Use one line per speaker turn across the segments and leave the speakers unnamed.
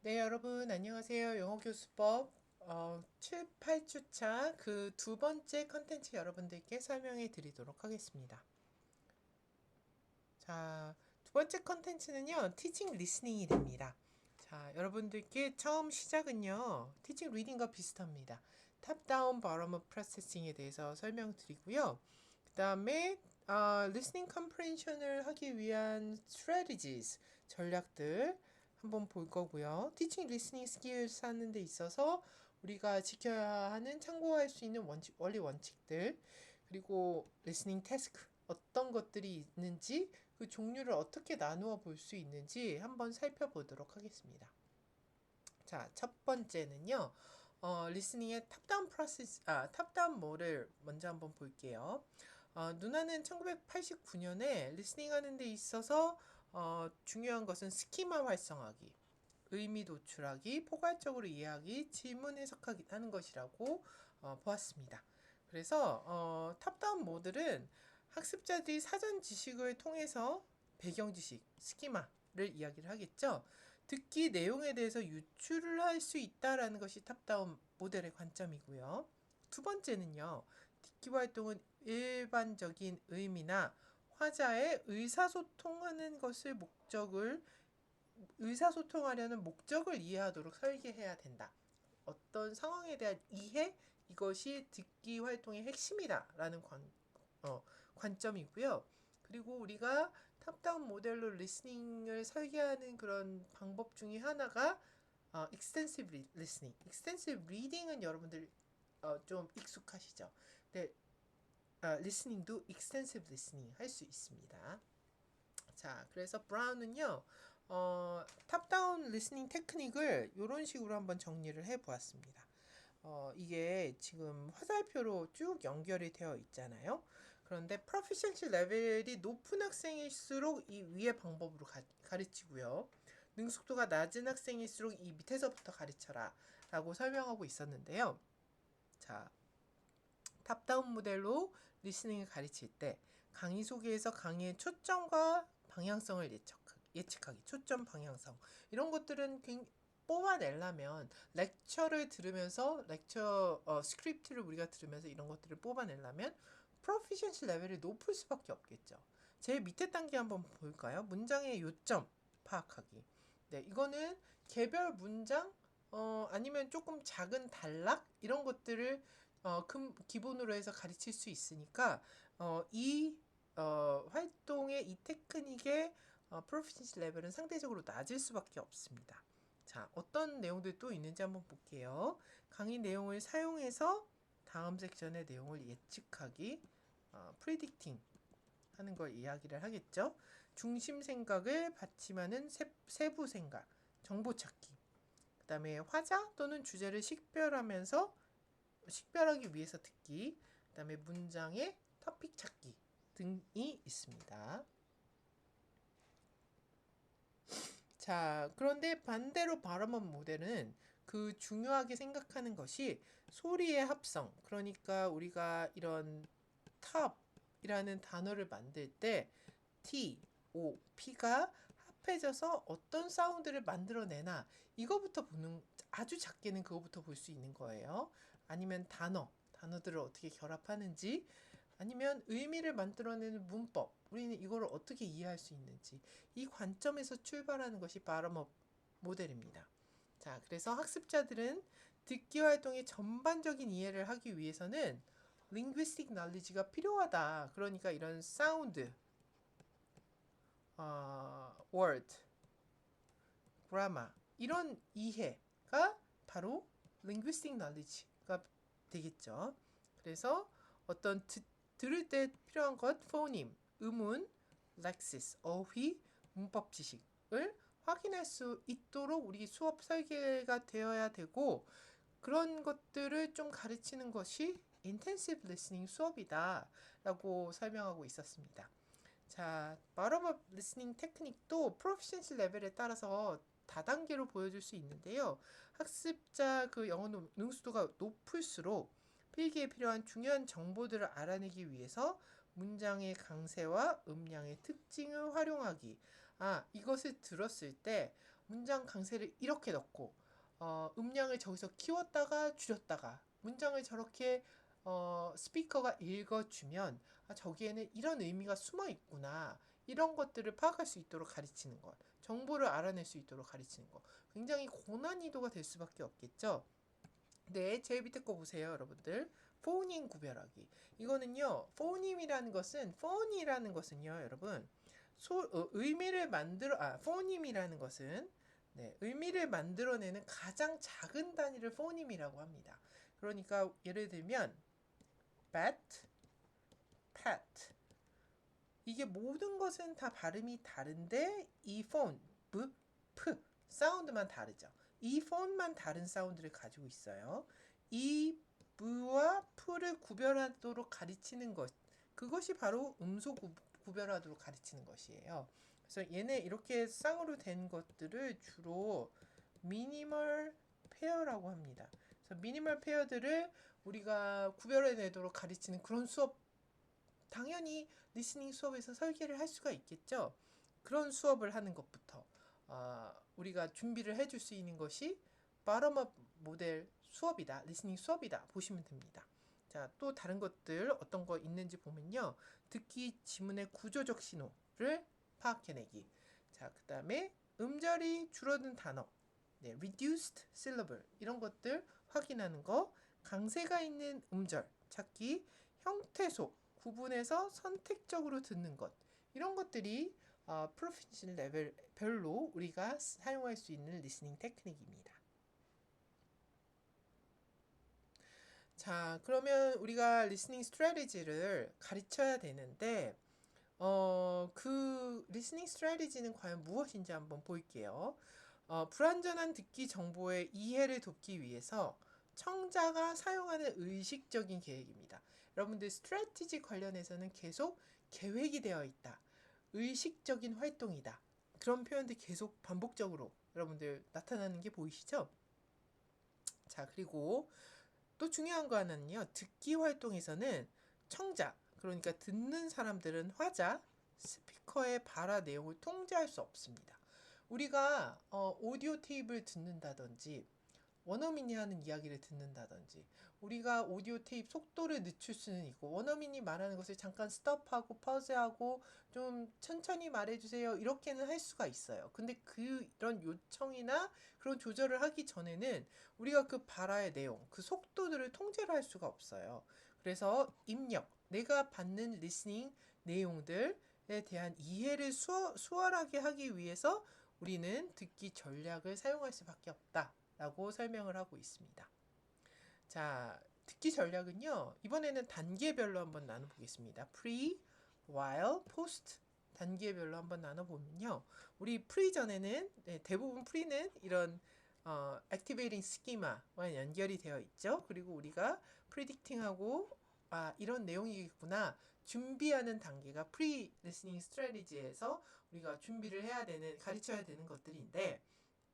네, 여러분, 안녕하세요. 영어교수법 7, 8주차 그 두 번째 컨텐츠 여러분들께 설명해 드리도록 하겠습니다. 자, 두 번째 컨텐츠는요, 티칭 리스닝이 됩니다. 자, 여러분들께 처음 시작은요, 티칭 리딩과 비슷합니다. 탑다운 바텀업 프로세싱에 대해서 설명드리고요. 그 다음에 listening comprehension을 하기 위한 strategies, 전략들 한번 볼 거고요. teaching listening skills 하는 데 있어서 우리가 지켜야 하는 참고할 수 있는 원리 원칙들, 그리고 listening task 어떤 것들이 있는지, 그 종류를 어떻게 나누어 볼 수 있는지 한번 살펴보도록 하겠습니다. 자, 첫 번째는요. 리스닝의 탑다운 프로세스, 탑다운 뭐를 먼저 한번 볼게요. 누나는 1989년에 리스닝 하는 데 있어서 중요한 것은 스키마 활성화기, 의미 도출하기, 포괄적으로 이해하기, 질문 해석하기 하는 것이라고 보았습니다. 그래서 탑다운 모델은 학습자들이 사전 지식을 통해서 배경 지식, 스키마를 이야기를 하겠죠. 듣기 내용에 대해서 유추를 할 수 있다라는 것이 탑다운 모델의 관점이고요. 두 번째는요. 듣기 활동은 일반적인 의미나 화자의 의사소통하는 것을 의사소통하려는 목적을 이해하도록 설계해야 된다. 어떤 상황에 대한 이해, 이것이 듣기 활동의 핵심이다라는 관점이고요. 그리고 우리가 탑다운 모델로 리스닝을 설계하는 그런 방법 중에 하나가 extensive listening, extensive reading은 여러분들 좀 익숙하시죠? 네, listening도 extensive listening 할 수 있습니다. 자, 그래서 브라운은요, 탑다운 리스닝 테크닉을 이런 식으로 한번 정리를 해 보았습니다. 이게 지금 화살표로 쭉 연결이 되어 있잖아요. 그런데 프로피션시 레벨이 높은 학생일수록 이 위의 방법으로 가르치고요. 능숙도가 낮은 학생일수록 이 밑에서부터 가르쳐라 라고 설명하고 있었는데요. 자, 탑다운 모델로 리스닝을 가르칠 때 강의 소개에서 강의의 초점과 방향성을 예측하기, 초점 방향성 이런 것들은 뽑아내려면 렉처를 들으면서 스크립트를 우리가 들으면서 이런 것들을 뽑아내려면 프로피션시 레벨이 높을 수밖에 없겠죠. 제일 밑에 단계 한번 볼까요? 문장의 요점 파악하기. 네, 이거는 개별 문장 아니면 조금 작은 단락 이런 것들을 기본으로 해서 가르칠 수 있으니까 이 활동의 이 테크닉의 프로피션시 레벨은 상대적으로 낮을 수밖에 없습니다. 자, 어떤 내용들 또 있는지 한번 볼게요. 강의 내용을 사용해서 다음 섹션의 내용을 예측하기, predicting 하는 걸 이야기를 하겠죠. 중심 생각을 받침하는 세부 생각, 정보 찾기. 그 다음에 화자 또는 주제를 식별하기 위해서 듣기, 그 다음에 문장의 토픽 찾기 등이 있습니다. 자, 그런데 반대로 바람업 모델은 그 중요하게 생각하는 것이 소리의 합성. 그러니까 우리가 이런 탑이라는 단어를 만들 때 T, O, P가 합해져서 어떤 사운드를 만들어내나 이거부터 보는 아주 작게는 그거부터 볼 수 있는 거예요. 아니면 단어들을 어떻게 결합하는지 아니면 의미를 만들어내는 문법 우리는 이거를 어떻게 이해할 수 있는지 이 관점에서 출발하는 것이 바텀업 모델입니다. 자, 그래서 학습자들은 듣기 활동의 전반적인 이해를 하기 위해서는 linguistic knowledge가 필요하다. 그러니까 이런 사운드, word, grammar 이런 이해가 바로 linguistic knowledge가 되겠죠. 그래서 어떤 들을 때 필요한 것, phoneme, 음운, lexis, 어휘, 문법 지식을 확인할 수 있도록 우리 수업 설계가 되어야 되고 그런 것들을 좀 가르치는 것이 intensive listening 수업이다 라고 설명하고 있었습니다. 자, bottom-up listening 테크닉도 proficiency 레벨에 따라서 다단계로 보여줄 수 있는데요. 학습자 그 영어 능수도가 높을수록 필기에 필요한 중요한 정보들을 알아내기 위해서 문장의 강세와 음량의 특징을 활용하기. 이것을 들었을 때, 문장 강세를 이렇게 넣고 음량을 저기서 키웠다가 줄였다가 문장을 저렇게 스피커가 읽어주면 저기에는 이런 의미가 숨어 있구나. 이런 것들을 파악할 수 있도록 가르치는 것. 정보를 알아낼 수 있도록 가르치는 것. 굉장히 고난이도가 될 수밖에 없겠죠. 네, 제일 밑에 거 보세요, 여러분들. 포님 구별하기. 이거는요, 포님이라는 것은요, 여러분, 의미를 포님이라는 것은, 네, 의미를 만들어내는 가장 작은 단위를 포님이라고 합니다. 그러니까, 예를 들면, bat, pat. 이게 모든 것은 다 발음이 다른데, 이 폰, b, p, 사운드만 다르죠. 이 폰만 다른 사운드를 가지고 있어요. 이 V와 P를 구별하도록 가르치는 것, 그것이 바로 음소 구별하도록 가르치는 것이에요. 그래서 얘네 이렇게 쌍으로 된 것들을 주로 미니멀 페어라고 합니다. 그래서 미니멀 페어들을 우리가 구별해내도록 가르치는 그런 수업, 당연히 리스닝 수업에서 설계를 할 수가 있겠죠. 그런 수업을 하는 것부터 우리가 준비를 해줄 수 있는 것이 바텀업 모델 수업이다. 리스닝 수업이다. 보시면 됩니다. 자, 또 다른 것들 어떤 거 있는지 보면요. 듣기 지문의 구조적 신호를 파악해내기. 자, 그 다음에 음절이 줄어든 단어, 네, reduced syllable 이런 것들 확인하는 거, 강세가 있는 음절 찾기, 형태소 구분해서 선택적으로 듣는 것, 이런 것들이 프로피션시 레벨별로 우리가 사용할 수 있는 리스닝 테크닉입니다. 자, 그러면 우리가 리스닝 스트래티지를 가르쳐야 되는데 그 리스닝 스트래티지는 과연 무엇인지 한번 볼게요. 불완전한 듣기 정보의 이해를 돕기 위해서 청자가 사용하는 의식적인 계획입니다. 여러분들 스트래티지 관련해서는 계속 계획이 되어 있다. 의식적인 활동이다. 그런 표현들이 계속 반복적으로 여러분들 나타나는 게 보이시죠? 자, 그리고 또 중요한 거 하나는요. 듣기 활동에서는 청자, 그러니까 듣는 사람들은 화자, 스피커의 발화 내용을 통제할 수 없습니다. 우리가 오디오 테이프를 듣는다든지 원어민이 하는 이야기를 듣는다든지 우리가 오디오 테이프 속도를 늦출 수는 있고 원어민이 말하는 것을 잠깐 스톱하고 파우즈하고 좀 천천히 말해주세요 이렇게는 할 수가 있어요. 근데 그런 요청이나 그런 조절을 하기 전에는 우리가 그 발화의 내용, 그 속도들을 통제를 할 수가 없어요. 그래서 입력, 내가 받는 리스닝 내용들에 대한 이해를 수월하게 하기 위해서 우리는 듣기 전략을 사용할 수밖에 없다. 라고 설명을 하고 있습니다. 자, 듣기 전략은요. 이번에는 단계별로 한번 나눠보겠습니다. pre, while, post 단계별로 한번 나눠보면요. 우리 pre 전에는 대부분 pre는 이런 activating schema와 연결이 되어 있죠. 그리고 우리가 predicting하고 이런 내용이겠구나 준비하는 단계가 pre-listening strategy에서 우리가 준비를 해야 되는 가르쳐야 되는 것들인데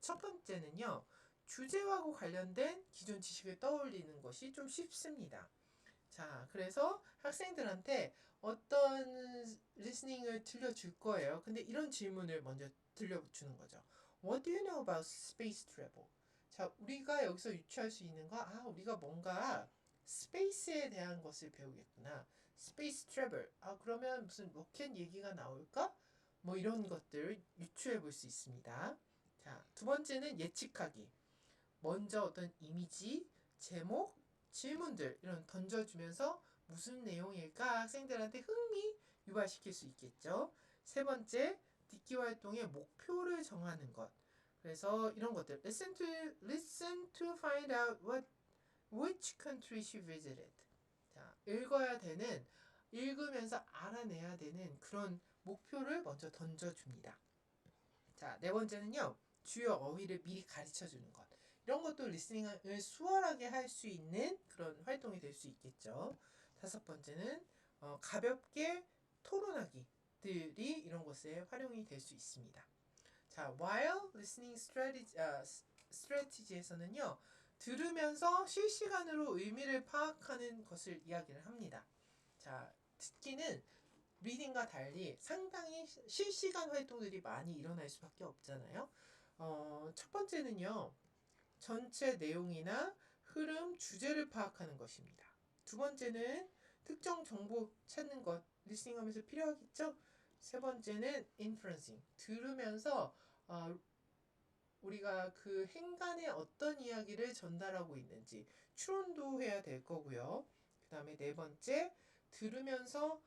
첫 번째는요. 주제하고 관련된 기존 지식을 떠올리는 것이 좀 쉽습니다. 자, 그래서 학생들한테 어떤 리스닝을 들려줄 거예요. 근데 이런 질문을 먼저 들려주는 거죠. What do you know about space travel? 자, 우리가 여기서 유추할 수 있는 거, 우리가 뭔가 스페이스에 대한 것을 배우겠구나. 스페이스 트래블. 그러면 무슨 로켓 얘기가 나올까? 뭐 이런 것들 유추해 볼 수 있습니다. 자, 두 번째는 예측하기. 먼저 어떤 이미지, 제목, 질문들 이런 던져주면서 무슨 내용일까 학생들한테 흥미 유발시킬 수 있겠죠. 세 번째, 듣기 활동의 목표를 정하는 것. 그래서 이런 것들 listen to find out which country she visited. 자, 읽으면서 알아내야 되는 그런 목표를 먼저 던져줍니다. 자, 네 번째는요. 주요 어휘를 미리 가르쳐 주는 것. 이런 것도 리스닝을 수월하게 할 수 있는 그런 활동이 될 수 있겠죠. 다섯 번째는 가볍게 토론하기들이 이런 것에 활용이 될 수 있습니다. 자, while listening strategy에서는요. 들으면서 실시간으로 의미를 파악하는 것을 이야기를 합니다. 자, 듣기는 리딩과 달리 상당히 실시간 활동들이 많이 일어날 수밖에 없잖아요. 첫 번째는요. 전체 내용이나 흐름, 주제를 파악하는 것입니다. 두 번째는 특정 정보 찾는 것, 리스닝하면서 필요하겠죠? 세 번째는 inferencing, 들으면서 우리가 그 행간에 어떤 이야기를 전달하고 있는지 추론도 해야 될 거고요. 그 다음에 네 번째, 들으면서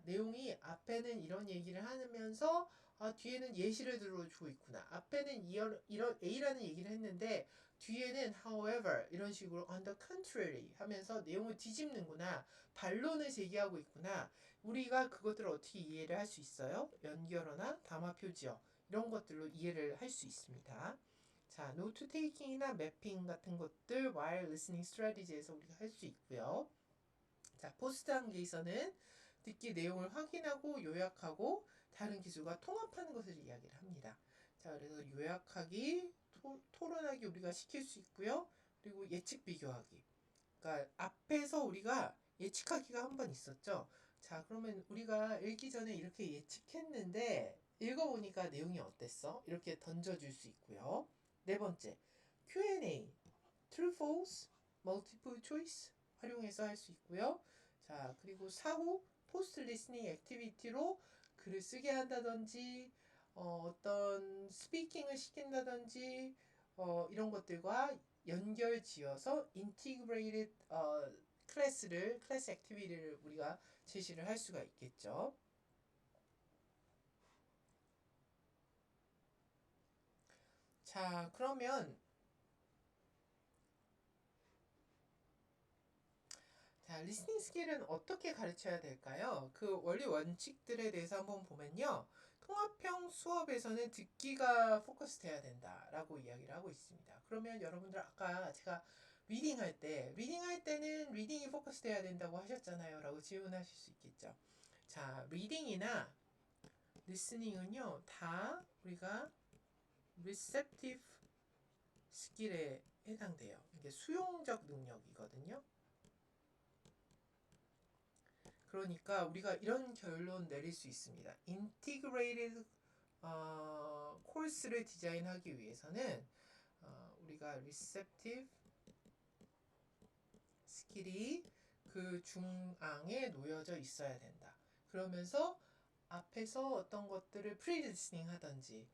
내용이 앞에는 이런 얘기를 하면서 뒤에는 예시를 들어주고 있구나. 앞에는 이런 A라는 얘기를 했는데 뒤에는 however 이런 식으로 on the contrary 하면서 내용을 뒤집는구나. 반론을 제기하고 있구나. 우리가 그것들을 어떻게 이해를 할 수 있어요? 연결어나 담화 표지어 이런 것들로 이해를 할 수 있습니다. 자, 노트 테이킹이나 매핑 같은 것들 while listening strategy에서 우리가 할 수 있고요. 자, 포스트 단계에서는 듣기 내용을 확인하고 요약하고 다른 기술과 통합하는 것을 이야기를 합니다. 자, 그래서 요약하기, 토론하기 우리가 시킬 수 있고요. 그리고 예측 비교하기. 그러니까 앞에서 우리가 예측하기가 한 번 있었죠. 자, 그러면 우리가 읽기 전에 이렇게 예측했는데 읽어보니까 내용이 어땠어? 이렇게 던져줄 수 있고요. 네 번째, Q&A, True, False, Multiple Choice 활용해서 할 수 있고요. 자, 그리고 사후 포스트 리스닝 액티비티로 글을 쓰게 한다든지 어떤 스피킹을 시킨다든지 이런 것들과 연결 지어서 인티그레이티드 클래스 액티비티를 우리가 제시를 할 수가 있겠죠. 자, 그러면 리스닝 스킬은 어떻게 가르쳐야 될까요? 그 원리 원칙들에 대해서 한번 보면요. 통합형 수업에서는 듣기가 포커스 돼야 된다라고 이야기를 하고 있습니다. 그러면 여러분들 아까 제가 리딩할 때는 리딩이 포커스 돼야 된다고 하셨잖아요. 라고 질문하실 수 있겠죠. 자, 리딩이나 리스닝은요. 다 우리가 receptive 스킬에 해당돼요. 이게 수용적 능력이거든요. 그러니까 우리가 이런 결론 내릴 수 있습니다. Integrated 코र्스를 디자인하기 위해서는 우리가 receptive 스킬이 그 중앙에 놓여져 있어야 된다. 그러면서 앞에서 어떤 것들을 프리-리스닝 하든지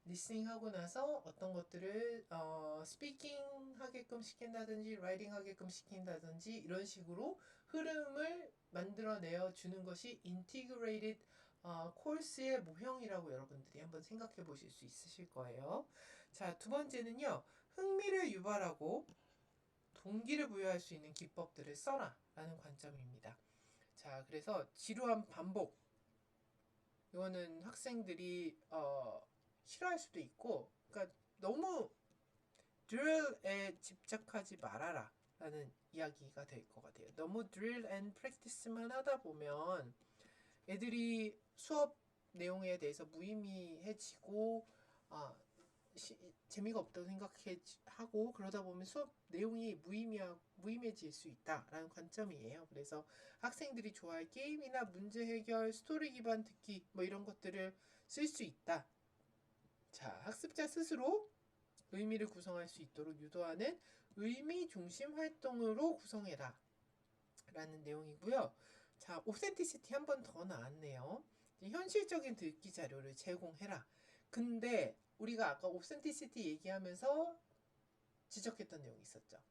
리스닝 하고 나서 어떤 것들을 스피킹 하게끔 시킨다든지 라이팅 하게끔 시킨다든지 이런 식으로 흐름을 만들어내어 주는 것이 인티그레이티드 코र्스의 모형이라고 여러분들이 한번 생각해 보실 수 있으실 거예요. 자, 두 번째는요. 흥미를 유발하고 동기를 부여할 수 있는 기법들을 써라 라는 관점입니다. 자, 그래서 지루한 반복 이거는 학생들이 싫어할 수도 있고, 그러니까 너무 drill에 집착하지 말아라 라는 이야기가 될 것 같아요. 너무 drill and practice만 하다 보면 애들이 수업 내용에 대해서 무의미해지고 재미가 없다고 생각하고 그러다 보면 수업 내용이 무의미해질 수 있다라는 관점이에요. 그래서 학생들이 좋아할 게임이나 문제 해결, 스토리 기반 듣기 뭐 이런 것들을 쓸 수 있다. 자, 학습자 스스로 의미를 구성할 수 있도록 유도하는 의미 중심 활동으로 구성해라 라는 내용이고요. 자, 오센티시티 한 번 더 나왔네요. 현실적인 듣기 자료를 제공해라. 근데 우리가 아까 오센티시티 얘기하면서 지적했던 내용이 있었죠.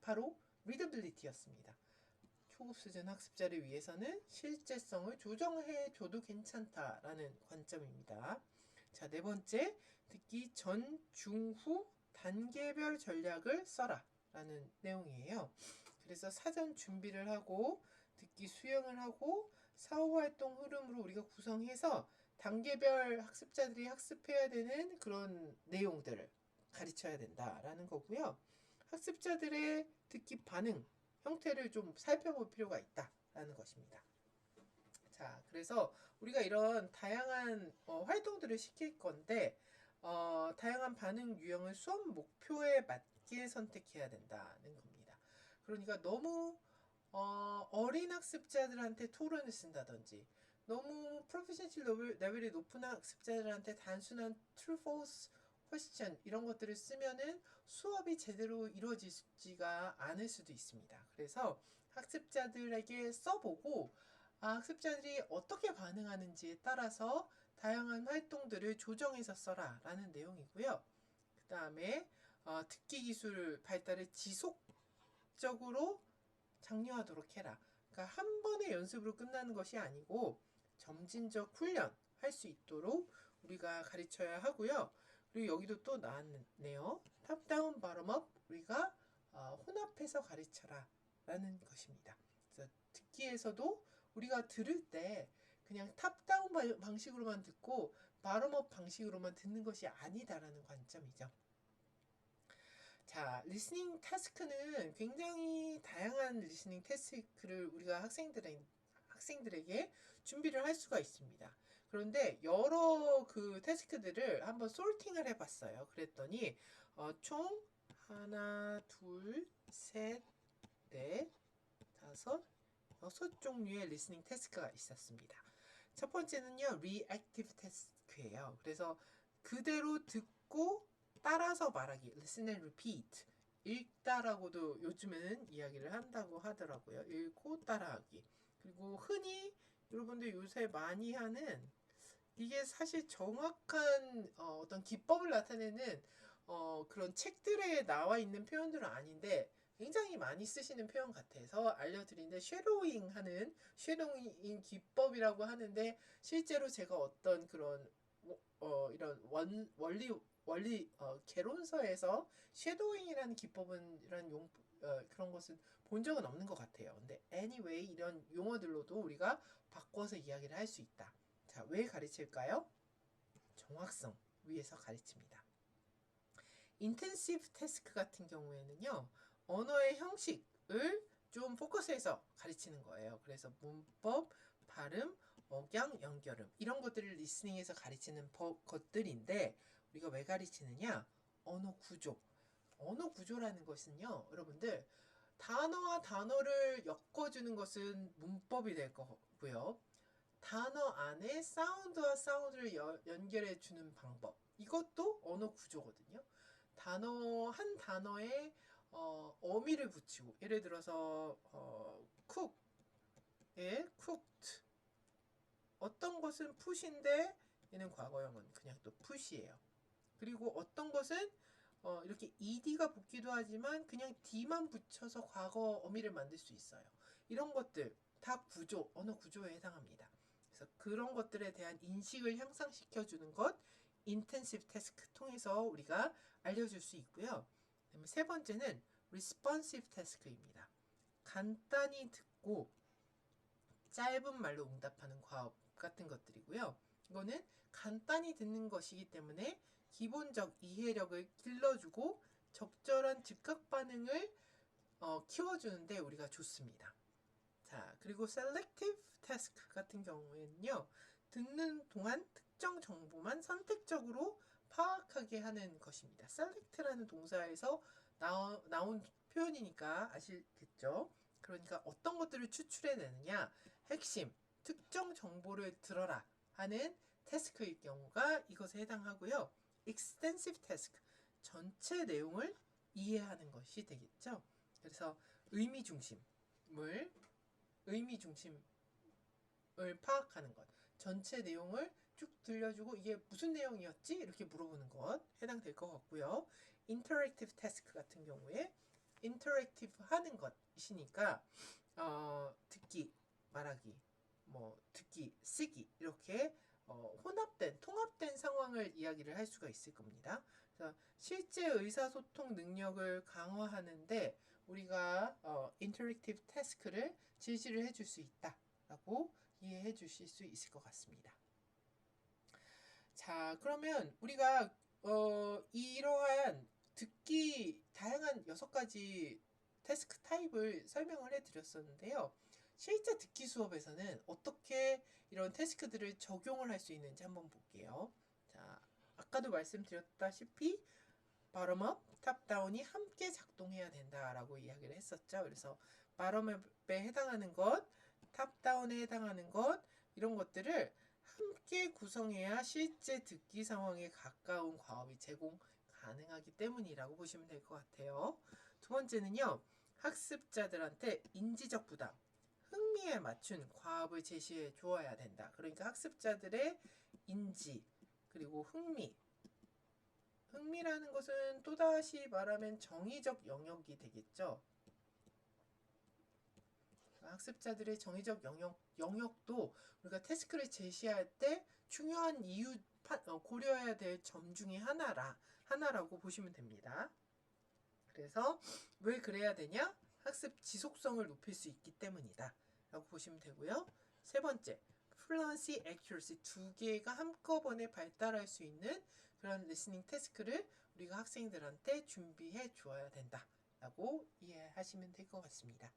바로 리더빌리티였습니다. 초급 수준 학습자를 위해서는 실제성을 조정해 줘도 괜찮다라는 관점입니다. 자, 네 번째, 듣기 전, 중, 후 단계별 전략을 써라 라는 내용이에요. 그래서 사전 준비를 하고 듣기 수영을 하고 사후활동 흐름으로 우리가 구성해서 단계별 학습자들이 학습해야 되는 그런 내용들을 가르쳐야 된다라는 거고요. 학습자들의 듣기 반응 형태를 좀 살펴볼 필요가 있다라는 것입니다. 자, 그래서 우리가 이런 다양한 활동들을 시킬 건데 다양한 반응 유형을 수업 목표에 맞게 선택해야 된다는 겁니다. 그러니까 너무 어린 학습자들한테 토론을 쓴다든지 너무 프로피션시 레벨이 높은 학습자들한테 단순한 true, false question 이런 것들을 쓰면은 수업이 제대로 이루어지지가 않을 수도 있습니다. 그래서 학습자들에게 써보고 학습자들이 어떻게 반응하는지에 따라서 다양한 활동들을 조정해서 써라 라는 내용이고요. 그 다음에 듣기 기술 발달을 지속적으로 장려하도록 해라. 그러니까 한 번의 연습으로 끝나는 것이 아니고 점진적 훈련 할 수 있도록 우리가 가르쳐야 하고요. 그리고 여기도 또 나왔네요. 탑다운 바텀업 우리가 혼합해서 가르쳐라 라는 것입니다. 그래서 듣기에서도 우리가 들을 때 그냥 탑다운 방식으로만 듣고 바텀업 방식으로만 듣는 것이 아니다라는 관점이죠. 자, 리스닝 태스크는 굉장히 다양한 리스닝 태스크를 우리가 학생들에게 준비를 할 수가 있습니다. 그런데 여러 그 태스크들을 한번 소팅을 해봤어요. 그랬더니 총 하나, 둘, 셋, 넷, 다섯, 6종류의 리스닝 태스크가 있었습니다. 첫 번째는요, reactive 태스크예요. 그래서 그대로 듣고 따라서 말하기, listen and repeat. 읽다라고도 요즘에는 이야기를 한다고 하더라고요. 읽고 따라하기. 그리고 흔히 여러분들 요새 많이 하는 이게 사실 정확한 어떤 기법을 나타내는 그런 책들에 나와 있는 표현들은 아닌데 굉장히 많이 쓰시는 표현 같아서 알려드리는데 쉐도잉 하는 쉐도잉 기법이라고 하는데 실제로 제가 어떤 그런 이런 원리 개론서에서 쉐도잉이라는 기법은 그런 것은 본 적은 없는 것 같아요. 근데 anyway 이런 용어들로도 우리가 바꿔서 이야기를 할 수 있다. 자, 왜 가르칠까요? 정확성 위해서 가르칩니다. 인텐시브 태스크 같은 경우에는요, 언어의 형식을 좀 포커스해서 가르치는 거예요. 그래서 문법, 발음, 억양, 연결음 이런 것들을 리스닝에서 가르치는 것들인데 우리가 왜 가르치느냐? 언어 구조. 언어 구조라는 것은요, 여러분들 단어와 단어를 엮어주는 것은 문법이 될 거고요. 단어 안에 사운드와 사운드를 연결해 주는 방법. 이것도 언어 구조거든요. 한 단어에 어미를 붙이고 예를 들어서 cook에 cooked 어떤 것은 푸시인데 얘는 과거형은 그냥 또 푸시예요. 그리고 어떤 것은 이렇게 ed가 붙기도 하지만 그냥 d만 붙여서 과거 어미를 만들 수 있어요. 이런 것들 다 구조, 언어 구조에 해당합니다. 그래서 그런 것들에 대한 인식을 향상시켜 주는 것 인텐시브 태스크 통해서 우리가 알려줄 수 있고요. 그다음에 세 번째는 responsive 태스크입니다. 간단히 듣고 짧은 말로 응답하는 과업 같은 것들이고요. 이거는 간단히 듣는 것이기 때문에 기본적 이해력을 길러주고 적절한 즉각 반응을 키워주는데 우리가 좋습니다. 자, 그리고 selective task 같은 경우에는요, 듣는 동안 특정 정보만 선택적으로 파악하게 하는 것입니다. select라는 동사에서 나온 표현이니까 아시겠죠? 그러니까 어떤 것들을 추출해내느냐, 핵심, 특정 정보를 들어라 하는 태스크일 경우가 이것에 해당하고요. extensive task, 전체 내용을 이해하는 것이 되겠죠. 그래서 의미 중심을 파악하는 것. 전체 내용을 쭉 들려주고 이게 무슨 내용이었지? 이렇게 물어보는 것 해당될 것 같고요. 인터랙티브 태스크 같은 경우에 인터랙티브 하는 것이니까 듣기, 말하기, 듣기, 쓰기 이렇게 통합된 상황을 이야기를 할 수가 있을 겁니다. 그래서 실제 의사소통 능력을 강화하는데 우리가 인터랙티브 태스크를 지시를 해줄 수 있다라고 이해해 주실 수 있을 것 같습니다. 자, 그러면 우리가 이러한 듣기 다양한 6가지 태스크 타입을 설명을 해드렸었는데요. 실제 듣기 수업에서는 어떻게 이런 태스크들을 적용을 할 수 있는지 한번 볼게요. 자, 아까도 말씀드렸다시피 바텀업, 탑다운이 함께 작동해야 된다라고 이야기를 했었죠. 그래서 바텀업에 해당하는 것, 탑다운에 해당하는 것 이런 것들을 함께 구성해야 실제 듣기 상황에 가까운 과업이 가능하기 때문이라고 보시면 될 것 같아요. 두 번째는요. 학습자들한테 인지적 부담, 흥미에 맞춘 과업을 제시해 주어야 된다. 그러니까 학습자들의 인지, 그리고 흥미라는 것은 또다시 말하면 정의적 영역이 되겠죠. 학습자들의 정의적 영역도 우리가 태스크를 제시할 때 중요한 고려해야 될 점 중에 하나라고 보시면 됩니다. 그래서 왜 그래야 되냐? 학습 지속성을 높일 수 있기 때문이다 라고 보시면 되고요. 세 번째, fluency, accuracy 두 개가 한꺼번에 발달할 수 있는 그런 리스닝 태스크를 우리가 학생들한테 준비해 주어야 된다 라고 이해하시면 될 것 같습니다.